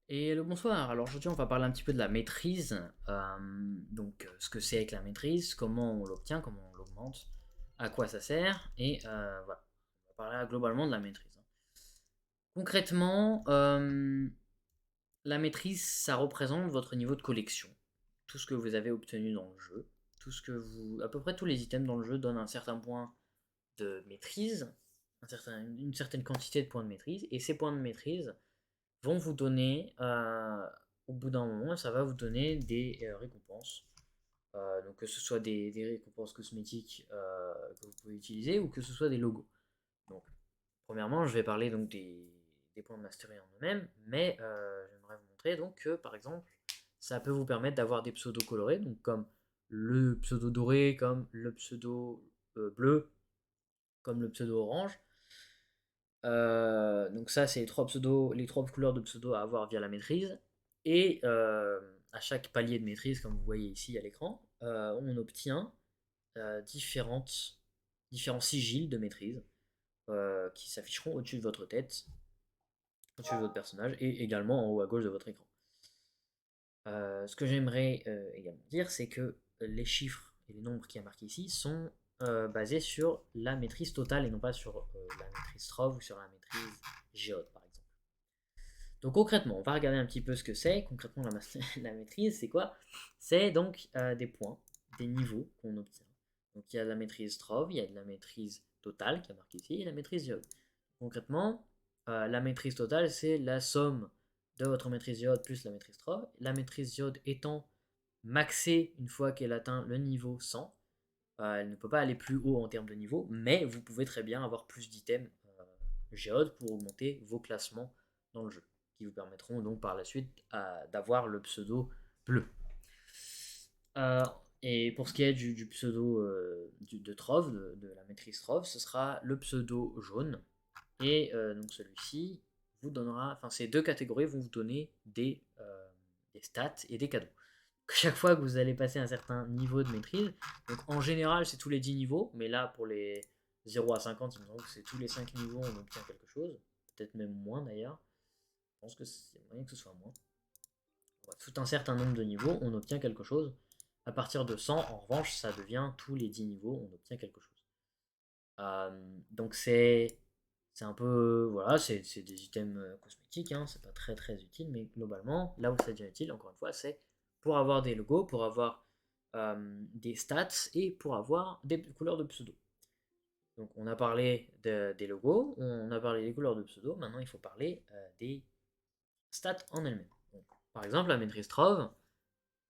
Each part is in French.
Et le bonsoir. Alors aujourd'hui, on va parler un petit peu de la maîtrise. Ce que c'est que la maîtrise, comment on l'obtient, comment on l'augmente, à quoi ça sert, et voilà. On va parler globalement de la maîtrise. Concrètement, la maîtrise, ça représente votre niveau de collection. Tout ce que vous avez obtenu dans le jeu, à peu près tous les items dans le jeu donnent un certain point de maîtrise, une certaine quantité de points de maîtrise, et ces points de maîtrise vont vous donner, au bout d'un moment, ça va vous donner des récompenses. Donc que ce soit des récompenses cosmétiques que vous pouvez utiliser ou que ce soit des logos. Donc, premièrement, je vais parler donc des points de mastery en eux-mêmes, mais j'aimerais vous montrer donc que par exemple, ça peut vous permettre d'avoir des pseudos colorés, donc comme le pseudo doré, comme le pseudo bleu, comme le pseudo orange. Donc ça, c'est les trois couleurs de pseudo à avoir via la maîtrise. Et à chaque palier de maîtrise, comme vous voyez ici à l'écran, on obtient différents sigils de maîtrise qui s'afficheront au-dessus de votre tête, au-dessus de votre personnage, et également en haut à gauche de votre écran. Ce que j'aimerais également dire, c'est que les chiffres et les nombres qui sont marqués ici sont basés sur la maîtrise totale et non pas sur la maîtrise Strove ou sur la maîtrise Géode, par exemple. Donc concrètement, on va regarder un petit peu ce que c'est. Concrètement, la maîtrise, c'est quoi? C'est donc des points, des niveaux qu'on obtient. Donc il y a de la maîtrise Strove, il y a de la maîtrise totale qui est marquée ici, et la maîtrise Géode. Concrètement, la maîtrise totale, c'est la somme de votre maîtrise Géode plus la maîtrise Strove. La maîtrise Géode étant maxée une fois qu'elle atteint le niveau 100. Elle ne peut pas aller plus haut en termes de niveau, mais vous pouvez très bien avoir plus d'items Géode pour augmenter vos classements dans le jeu, qui vous permettront donc par la suite d'avoir le pseudo bleu. Euh, et pour ce qui est du pseudo de Trove, de la maîtrise Trove, ce sera le pseudo jaune. Et donc celui-ci vous donnera, enfin ces deux catégories vont vous donner des stats et des cadeaux. Chaque fois que vous allez passer un certain niveau de maîtrise, donc en général c'est tous les 10 niveaux, mais là pour les 0 à 50, il me semble que c'est tous les 5 niveaux on obtient quelque chose, peut-être même moins d'ailleurs, je pense que c'est moyen que ce soit moins. Bref, tout un certain nombre de niveaux, on obtient quelque chose. À partir de 100, en revanche, ça devient tous les 10 niveaux, on obtient quelque chose. Donc c'est un peu, voilà, c'est des items cosmétiques, hein, c'est pas très très utile, mais globalement, là où ça devient utile, encore une fois, c'est pour avoir des logos, pour avoir des stats et pour avoir des couleurs de pseudo. Donc on a parlé des logos, on a parlé des couleurs de pseudo, maintenant il faut parler des stats en elles-mêmes. Donc, par exemple, la maîtrise Trove,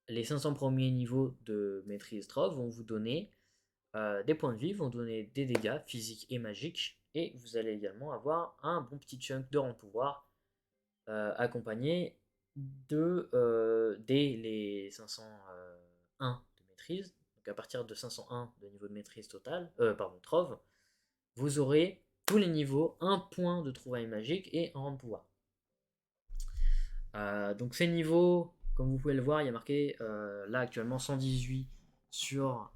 les 500 premiers niveaux de maîtrise Trove vont vous donner des points de vie, vont donner des dégâts physiques et magiques, et vous allez également avoir un bon petit chunk de rang de pouvoir accompagné dès les 501 de maîtrise. Donc à partir de 501 de niveau de maîtrise totale, pardon, Trove, vous aurez tous les niveaux, un point de trouvaille magique et un rang de pouvoir. Donc ces niveaux, comme vous pouvez le voir, il y a marqué là actuellement 118 sur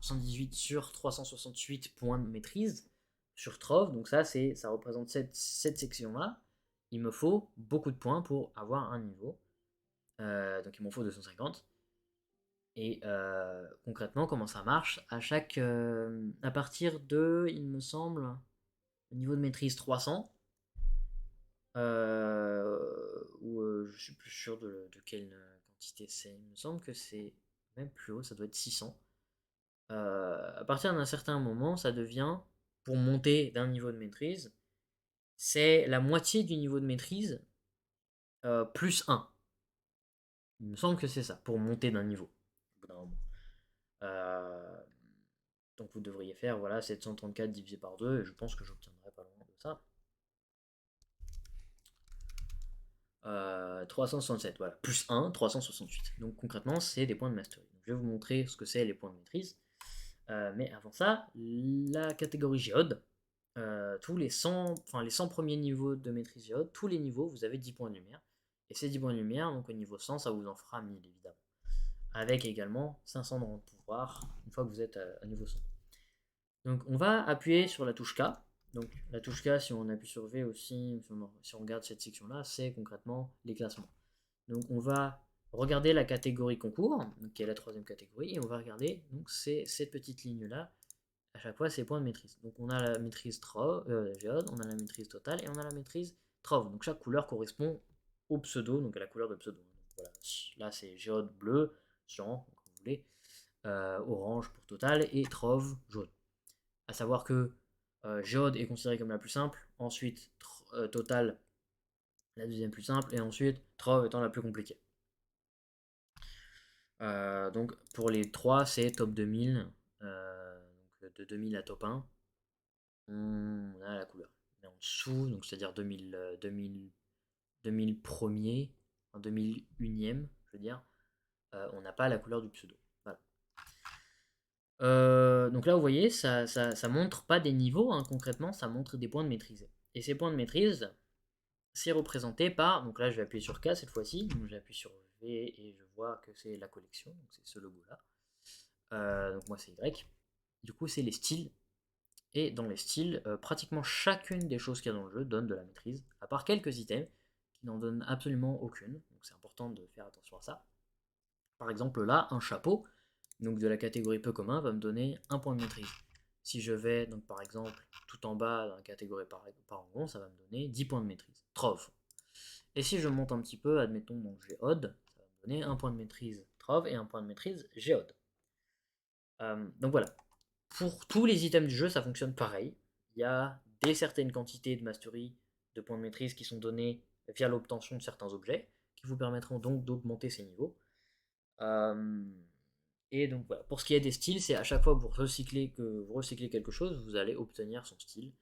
368 points de maîtrise sur Trove. Donc ça représente cette section-là. Il me faut beaucoup de points pour avoir un niveau. Donc il m'en faut 250. Et concrètement, comment ça marche? À partir de, il me semble, le niveau de maîtrise 300, ou je suis plus sûr de quelle quantité c'est. Il me semble que c'est même plus haut, ça doit être 600. À partir d'un certain moment, ça devient, pour monter d'un niveau de maîtrise, c'est la moitié du niveau de maîtrise plus 1. Il me semble que c'est ça, pour monter d'un niveau. Au bout d'un moment. Euh, donc vous devriez faire voilà, 734 divisé par 2, et je pense que j'obtiendrai pas loin de ça. 367, voilà, plus 1, 368. Donc concrètement, c'est des points de mastery. Donc, je vais vous montrer ce que c'est les points de maîtrise. Mais avant ça, la catégorie géode, tous les 100 premiers niveaux de maîtrise géode, tous les niveaux, vous avez 10 points de lumière. Et ces 10 points de lumière, donc au niveau 100, ça vous en fera 1000 évidemment. Avec également 500 de rang de pouvoir, une fois que vous êtes à niveau 100. Donc on va appuyer sur la touche K. Donc la touche K, si on appuie sur V aussi, si on regarde cette section-là, c'est concrètement les classements. Donc on va regarder la catégorie concours, donc qui est la troisième catégorie, et on va regarder donc cette petite ligne-là, à chaque fois ces points de maîtrise. Donc on a la maîtrise géode, on a la maîtrise totale, et on a la maîtrise trove. Donc chaque couleur correspond au pseudo, donc à la couleur de pseudo. Donc voilà, là c'est géode bleu, cyan, comme vous voulez, orange pour total, et trove jaune. À savoir que géode est considérée comme la plus simple, ensuite total la deuxième plus simple, et ensuite trove étant la plus compliquée. Donc pour les trois, c'est top 2000, donc de 2000 à top 1, on a la couleur. Mais en dessous, donc c'est-à-dire 2000 premiers, en 2001ème, je veux dire, on n'a pas la couleur du pseudo. Voilà. Donc là, vous voyez, ça montre pas des niveaux, hein, concrètement, ça montre des points de maîtrise. Et ces points de maîtrise, c'est représenté par, donc là je vais appuyer sur K cette fois-ci, donc j'appuie sur V et je vois que c'est la collection, donc c'est ce logo là. Donc moi c'est Y. Du coup c'est les styles, et dans les styles, pratiquement chacune des choses qu'il y a dans le jeu donne de la maîtrise, à part quelques items qui n'en donnent absolument aucune, donc c'est important de faire attention à ça. Par exemple là, un chapeau, donc de la catégorie peu commun, va me donner un point de maîtrise. Si je vais, donc par exemple, tout en bas dans la catégorie parangon, ça va me donner 10 points de maîtrise. Trove. Et si je monte un petit peu, admettons donc géode, ça va me donner un point de maîtrise trove et un point de maîtrise géode. Donc voilà. Pour tous les items du jeu, ça fonctionne pareil. Il y a des certaines quantités de mastery, de points de maîtrise qui sont donnés via l'obtention de certains objets, qui vous permettront donc d'augmenter ces niveaux. Et donc voilà, pour ce qui est des styles, c'est à chaque fois que vous recyclez quelque chose, vous allez obtenir son style.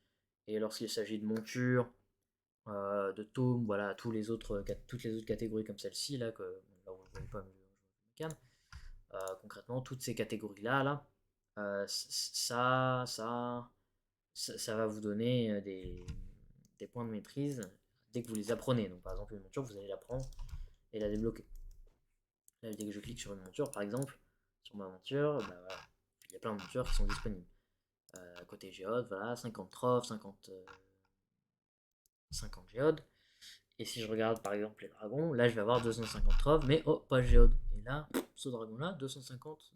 Et lorsqu'il s'agit de monture, de tomes, voilà, toutes les autres catégories comme celle-ci, là, que là on ne voit pas, mais je concrètement, toutes ces catégories-là, ça va vous donner des points de maîtrise dès que vous les apprenez. Donc par exemple, une monture, vous allez l'apprendre et la débloquer. Là, dès que je clique sur une monture, par exemple, sur ma monture, bah, voilà, il y a plein de montures qui sont disponibles. Côté géode, voilà, 50 trophs, 50 géodes. Et si je regarde par exemple les dragons, là je vais avoir 250 trophs, mais oh, pas géode. Et là, ce dragon-là, 250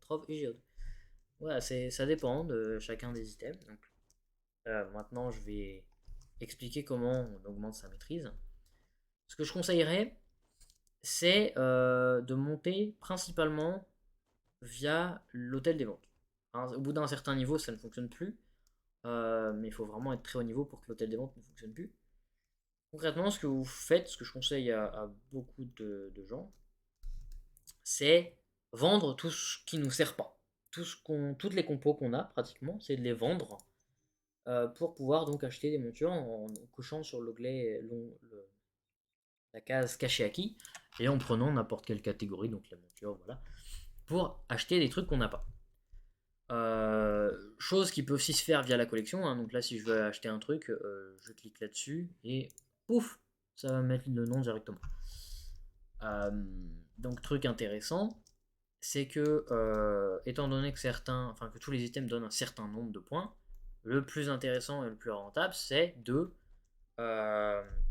trophs et géode. Voilà, ça dépend de chacun des items. Donc, maintenant, je vais expliquer comment on augmente sa maîtrise. Ce que je conseillerais, c'est de monter principalement via l'hôtel des ventes. Alors, au bout d'un certain niveau, ça ne fonctionne plus, mais il faut vraiment être très haut niveau pour que l'hôtel des ventes ne fonctionne plus. Concrètement, ce que vous faites, ce que je conseille à beaucoup de gens, c'est vendre tout ce qui nous sert pas. Toutes les compos qu'on a pratiquement, c'est de les vendre pour pouvoir donc acheter des montures en cochant sur la case caché acquis et en prenant n'importe quelle catégorie, donc la monture, voilà, pour acheter des trucs qu'on n'a pas. Chose qui peut aussi se faire via la collection, hein. Donc là si je veux acheter un truc, je clique là-dessus et pouf, ça va mettre le nom directement. Donc truc intéressant, c'est que étant donné que tous les items donnent un certain nombre de points, le plus intéressant et le plus rentable, c'est de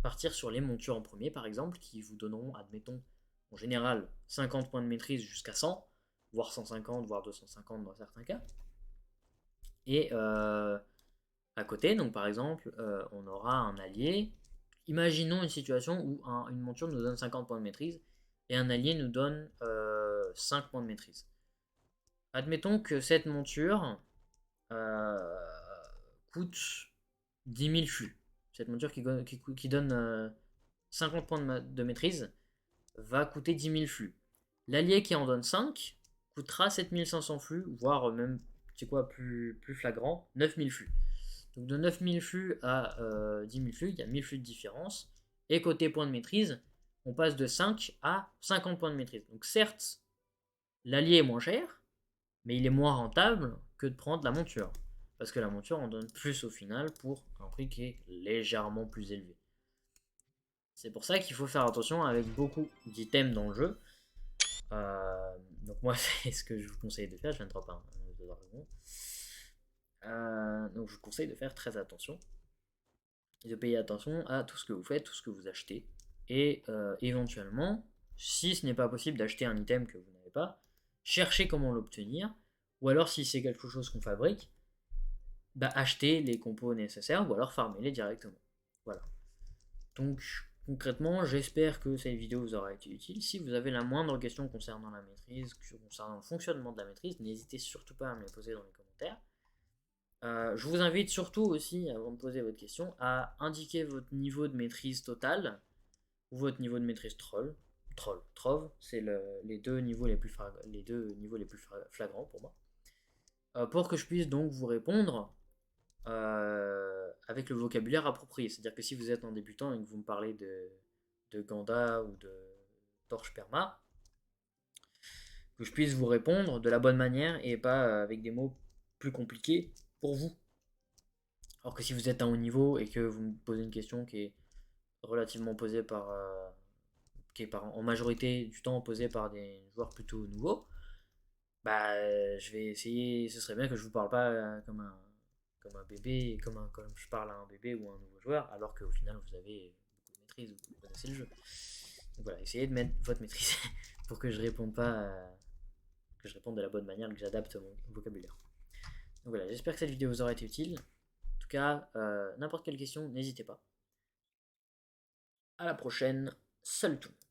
partir sur les montures en premier, par exemple, qui vous donneront, admettons, en général, 50 points de maîtrise jusqu'à 100, voire 150, voire 250 dans certains cas. Et à côté, donc par exemple, on aura un allié. Imaginons une situation où une monture nous donne 50 points de maîtrise et un allié nous donne 5 points de maîtrise. Admettons que cette monture euh, coûte 10 000 flux. Cette monture qui donne 50 points de maîtrise va coûter 10 000 flux. L'allié qui en donne 5 coûtera 7500 flux, voire même, c'est quoi, plus flagrant, 9000 flux. Donc de 9000 flux à 10 000 flux, il y a 1000 flux de différence. Et côté points de maîtrise, on passe de 5 à 50 points de maîtrise. Donc certes, l'allié est moins cher, mais il est moins rentable que de prendre la monture. Parce que la monture en donne plus au final pour un prix qui est légèrement plus élevé. C'est pour ça qu'il faut faire attention avec beaucoup d'items dans le jeu. Donc moi c'est ce que je vous conseille de faire. Je viens de dropper un de dragon. Donc je vous conseille de faire très attention. Et de payer attention à tout ce que vous faites, tout ce que vous achetez. et éventuellement, si ce n'est pas possible d'acheter un item que vous n'avez pas, cherchez comment l'obtenir, ou alors si c'est quelque chose qu'on fabrique, bah, achetez les compos nécessaires ou alors farmez-les directement. Voilà. Donc concrètement, j'espère que cette vidéo vous aura été utile. Si vous avez la moindre question concernant la maîtrise, concernant le fonctionnement de la maîtrise, n'hésitez surtout pas à me les poser dans les commentaires. Je vous invite surtout aussi, avant de poser votre question, à indiquer votre niveau de maîtrise totale ou votre niveau de maîtrise trove, c'est les deux niveaux les plus flagrants pour moi, pour que je puisse donc vous répondre avec le vocabulaire approprié. C'est-à-dire que si vous êtes un débutant et que vous me parlez de Ganda ou de Torche Perma, que je puisse vous répondre de la bonne manière et pas avec des mots plus compliqués pour vous. Alors que si vous êtes à un haut niveau et que vous me posez une question qui est relativement posée qui est en majorité du temps posée par des joueurs plutôt nouveaux, bah je vais essayer, ce serait bien que je vous parle pas comme un bébé, comme je parle à un bébé ou à un nouveau joueur, alors qu'au final vous avez beaucoup de maîtrise, vous connaissez le jeu. Donc voilà, essayez de mettre votre maîtrise pour que je réponde pas, que je réponde de la bonne manière, que j'adapte mon vocabulaire. Donc voilà, j'espère que cette vidéo vous aura été utile. En tout cas, n'importe quelle question, n'hésitez pas. À la prochaine, salut tout le monde.